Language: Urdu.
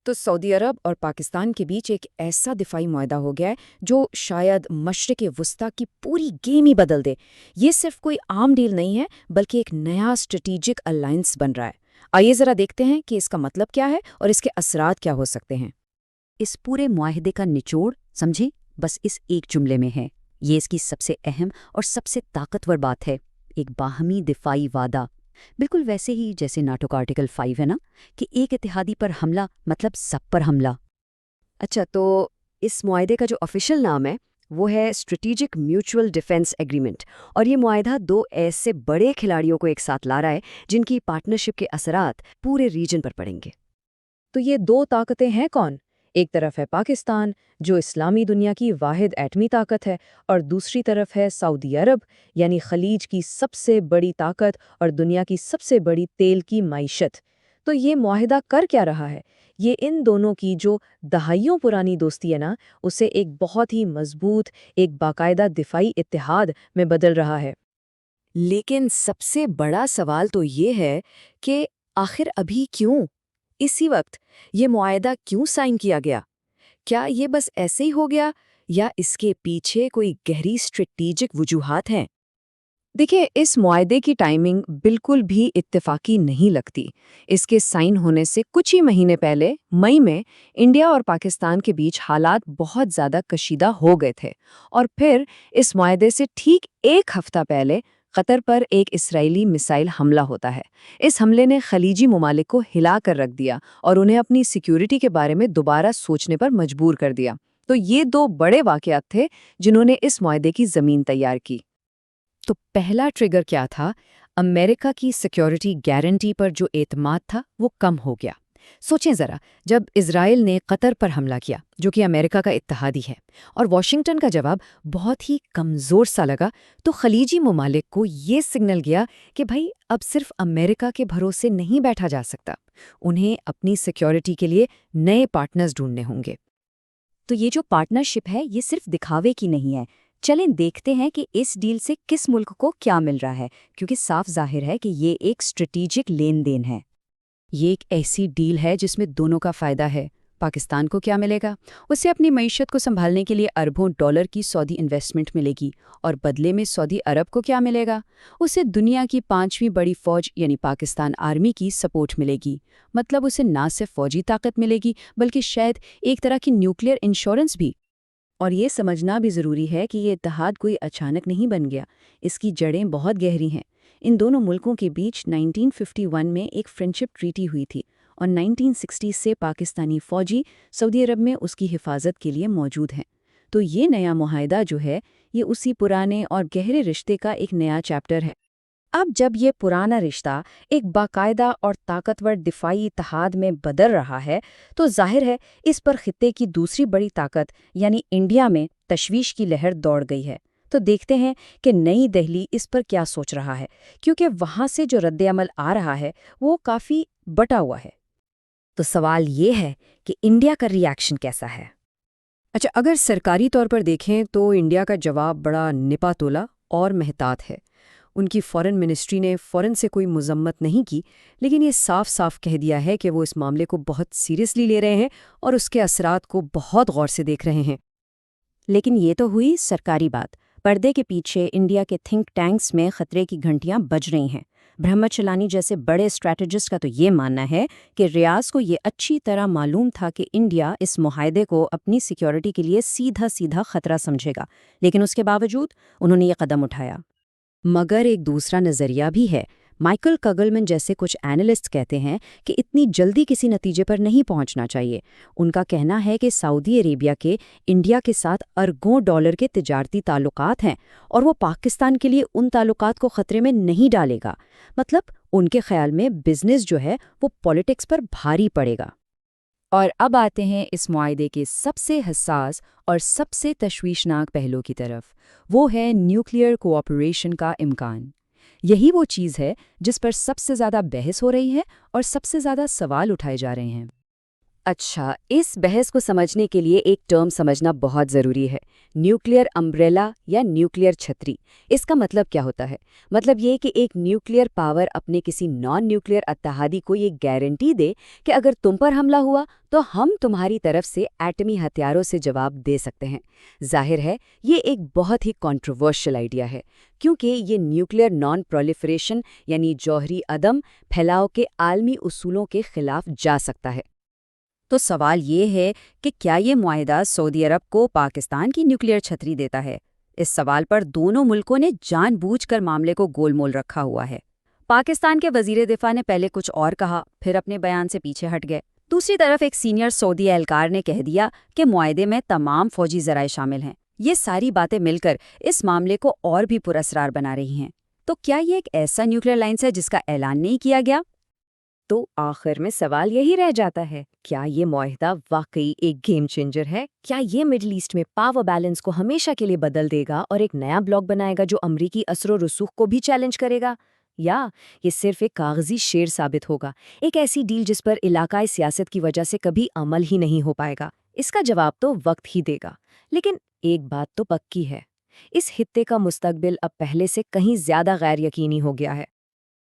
تو سعودی عرب اور پاکستان کے بیچ ایک ایسا دفاعی معاہدہ ہو گیا ہے جو شاید مشرق وسطیٰ کی پوری گیم ہی بدل دے۔ یہ صرف کوئی عام ڈیل نہیں ہے بلکہ ایک نیا اسٹریٹجک الائنس بن رہا ہے۔ آئیے ذرا دیکھتے ہیں کہ اس کا مطلب کیا ہے اور اس کے اثرات کیا ہو سکتے ہیں۔ اس پورے معاہدے کا نچوڑ سمجھیں بس اس ایک جملے میں ہے۔ یہ اس کی سب سے اہم اور سب سے طاقتور بات ہے، ایک باہمی دفاعی وعدہ، بالکل ویسے ہی جیسے ناٹو کا آرٹیکل 5 ہے نا، کہ ایک اتحادی پر حملہ مطلب سب پر حملہ۔ اچھا، تو اس معاہدے کا جو آفیشیل نام ہے وہ ہے اسٹریٹجک میوچول ڈیفنس ایگریمنٹ، اور یہ معاہدہ دو ایسے بڑے کھلاڑیوں کو ایک ساتھ لا رہا ہے جن کی پارٹنرشپ کے اثرات پورے ریجن پر پڑیں گے۔ تو یہ دو طاقتیں ہیں کون؟ ایک طرف ہے پاکستان جو اسلامی دنیا کی واحد ایٹمی طاقت ہے، اور دوسری طرف ہے سعودی عرب یعنی خلیج کی سب سے بڑی طاقت اور دنیا کی سب سے بڑی تیل کی معیشت۔ تو یہ معاہدہ کر کیا رہا ہے؟ یہ ان دونوں کی جو دہائیوں پرانی دوستی ہے نا، اسے ایک بہت ہی مضبوط، ایک باقاعدہ دفاعی اتحاد میں بدل رہا ہے۔ لیکن سب سے بڑا سوال تو یہ ہے کہ آخر ابھی کیوں؟ اسی وقت یہ معاہدہ کیوں سائن کیا گیا؟ کیا یہ بس ایسے ہی ہو گیا یا اس کے پیچھے کوئی گہری اسٹریٹجک وجوہات ہیں؟ دیکھیں، اس معاہدے کی ٹائمنگ بالکل بھی اتفاقی نہیں لگتی۔ اس کے سائن ہونے سے کچھ ہی مہینے پہلے مئی میں انڈیا اور پاکستان کے بیچ حالات بہت زیادہ کشیدہ ہو گئے تھے، اور پھر اس معاہدے سے ٹھیک ایک ہفتہ پہلے قطر پر ایک اسرائیلی میزائل حملہ ہوتا ہے۔ اس حملے نے خلیجی ممالک کو ہلا کر رکھ دیا اور انہیں اپنی سیکیورٹی کے بارے میں دوبارہ سوچنے پر مجبور کر دیا۔ تو یہ دو بڑے واقعات تھے جنہوں نے اس معاہدے کی زمین تیار کی۔ تو پہلا ٹریگر کیا تھا؟ امریکہ کی سیکیورٹی گارنٹی پر جو اعتماد تھا وہ کم ہو گیا۔ سوچیں ذرا، جب اسرائیل نے قطر پر حملہ کیا جو کہ امریکہ کا اتحادی ہے، اور واشنگٹن کا جواب بہت ہی کمزور سا لگا، تو خلیجی ممالک کو یہ سگنل گیا کہ بھائی اب صرف امریکہ کے بھروسے نہیں بیٹھا جا سکتا، انہیں اپنی سیکیورٹی کے لیے نئے پارٹنرز ڈھونڈنے ہوں گے۔ تو یہ جو پارٹنرشپ ہے یہ صرف دکھاوے کی نہیں ہے۔ چلیں دیکھتے ہیں کہ اس ڈیل سے کس ملک کو کیا مل رہا ہے، کیونکہ صاف ظاہر ہے کہ یہ ایک اسٹریٹجک لین دین ہے۔ یہ ایک ایسی ڈیل ہے جس میں دونوں کا فائدہ ہے۔ پاکستان کو کیا ملے گا؟ اسے اپنی معیشت کو سنبھالنے کے لیے اربوں ڈالر کی سعودی انویسٹمنٹ ملے گی، اور بدلے میں سعودی عرب کو کیا ملے گا؟ اسے دنیا کی 5ویں بڑی فوج یعنی پاکستان آرمی کی سپورٹ ملے گی۔ مطلب اسے نہ صرف فوجی طاقت ملے گی بلکہ شاید ایک طرح کی نیوکلیئر انشورنس بھی۔ اور یہ سمجھنا بھی ضروری ہے کہ یہ اتحاد کوئی اچانک نہیں بن گیا، اس کی جڑیں بہت گہری ہیں۔ ان دونوں ملکوں کے بیچ 1951 میں ایک فرینڈشپ ٹریٹی ہوئی تھی، اور 1960 سے پاکستانی فوجی سعودی عرب میں اس کی حفاظت کے لیے موجود ہیں۔ تو یہ نیا معاہدہ جو ہے یہ اسی پرانے اور گہرے رشتے کا ایک نیا چیپٹر ہے۔ اب جب یہ پرانا رشتہ ایک باقاعدہ اور طاقتور دفاعی اتحاد میں بدل رہا ہے تو ظاہر ہے اس پر خطے کی دوسری بڑی طاقت یعنی انڈیا میں تشویش کی لہر دوڑ گئی ہے۔ تو دیکھتے ہیں کہ نئی دہلی اس پر کیا سوچ رہا ہے، کیونکہ وہاں سے جو رد عمل آ رہا ہے وہ کافی بٹا ہوا ہے۔ تو سوال یہ ہے کہ انڈیا کا ری ایکشن کیسا ہے؟ اچھا، اگر سرکاری طور پر دیکھیں تو انڈیا کا جواب بڑا نپا تولا اور محتاط ہے۔ ان کی فورن منسٹری نے فورن سے کوئی مذمت نہیں کی، لیکن یہ صاف صاف کہہ دیا ہے کہ وہ اس معاملے کو بہت سیریسلی لے رہے ہیں اور اس کے اثرات کو بہت غور سے دیکھ رہے ہیں۔ لیکن یہ تو ہوئی سرکاری بات۔ پردے کے پیچھے انڈیا کے تھنک ٹینکس میں خطرے کی گھنٹیاں بج رہی ہیں۔ برہمت چلانی جیسے بڑے اسٹریٹجسٹ کا تو یہ ماننا ہے کہ ریاض کو یہ اچھی طرح معلوم تھا کہ انڈیا اس معاہدے کو اپنی سیکیورٹی کے لیے سیدھا سیدھا خطرہ سمجھے گا، لیکن اس کے باوجود انہوں نے یہ قدم اٹھایا۔ مگر ایک دوسرا نظریہ بھی ہے۔ مائیکل کگلمن جیسے کچھ اینالسٹ کہتے ہیں کہ اتنی جلدی کسی نتیجے پر نہیں پہنچنا چاہیے۔ ان کا کہنا ہے کہ سعودی عربیہ کے انڈیا کے ساتھ اربوں ڈالر کے تجارتی تعلقات ہیں، اور وہ پاکستان کے لیے ان تعلقات کو خطرے میں نہیں ڈالے گا۔ مطلب ان کے خیال میں بزنس جو ہے وہ پولیٹکس پر بھاری پڑے گا۔ اور اب آتے ہیں اس معاہدے کے سب سے حساس اور سب سے تشویشناک پہلو کی طرف، وہ ہے نیوکلیئر کوآپریشن کا امکان۔ یہی وہ چیز ہے جس پر سب سے زیادہ بحث ہو رہی ہے اور سب سے زیادہ سوال اٹھائے جا رہے ہیں۔ اچھا، اس بحث کو سمجھنے کے لیے ایک ٹرم سمجھنا بہت ضروری ہے، نیوکلیئر امبریلا یا نیوکلیئر چھتری۔ اس کا مطلب کیا ہوتا ہے؟ مطلب یہ کہ ایک نیوکلیئر پاور اپنے کسی نان نیوکلیئر اتحادی کو یہ گارنٹی دے کہ اگر تم پر حملہ ہوا تو ہم تمہاری طرف سے ایٹمی ہتھیاروں سے جواب دے سکتے ہیں۔ ظاہر ہے یہ ایک بہت ہی کنٹروورشل آئیڈیا ہے، کیونکہ یہ نیوکلیئر نان پرولیفریشن یعنی جوہری عدم پھیلاؤ کے عالمی اصولوں کے خلاف جا سکتا ہے۔ تو سوال یہ ہے کہ کیا یہ معاہدہ سعودی عرب کو پاکستان کی نیوکلیئر چھتری دیتا ہے؟ اس سوال پر دونوں ملکوں نے جان بوجھ کر معاملے کو گول مول رکھا ہوا ہے۔ پاکستان کے وزیر دفاع نے پہلے کچھ اور کہا، پھر اپنے بیان سے پیچھے ہٹ گئے۔ دوسری طرف ایک سینئر سعودی اہلکار نے کہہ دیا کہ معاہدے میں تمام فوجی ذرائع شامل ہیں۔ یہ ساری باتیں مل کر اس معاملے کو اور بھی پراسرار بنا رہی ہیں۔ تو کیا یہ ایک ایسا نیوکلیئر لائنس ہے جس کا اعلان نہیں کیا گیا؟ تو آخر میں سوال یہی رہ جاتا ہے، کیا یہ معاہدہ واقعی ایک گیم چینجر ہے؟ کیا یہ مڈل ایسٹ میں پاور بیلنس کو ہمیشہ کے لیے بدل دے گا اور ایک نیا بلاک بنائے گا جو امریکی اثر و رسوخ کو بھی چیلنج کرے گا؟ یا یہ صرف ایک کاغذی شعر ثابت ہوگا، ایک ایسی ڈیل جس پر علاقائی سیاست کی وجہ سے کبھی عمل ہی نہیں ہو پائے گا؟ اس کا جواب تو وقت ہی دے گا، لیکن ایک بات تو پکی ہے، اس خطے کا مستقبل اب پہلے سے کہیں زیادہ غیر یقینی ہو گیا ہے۔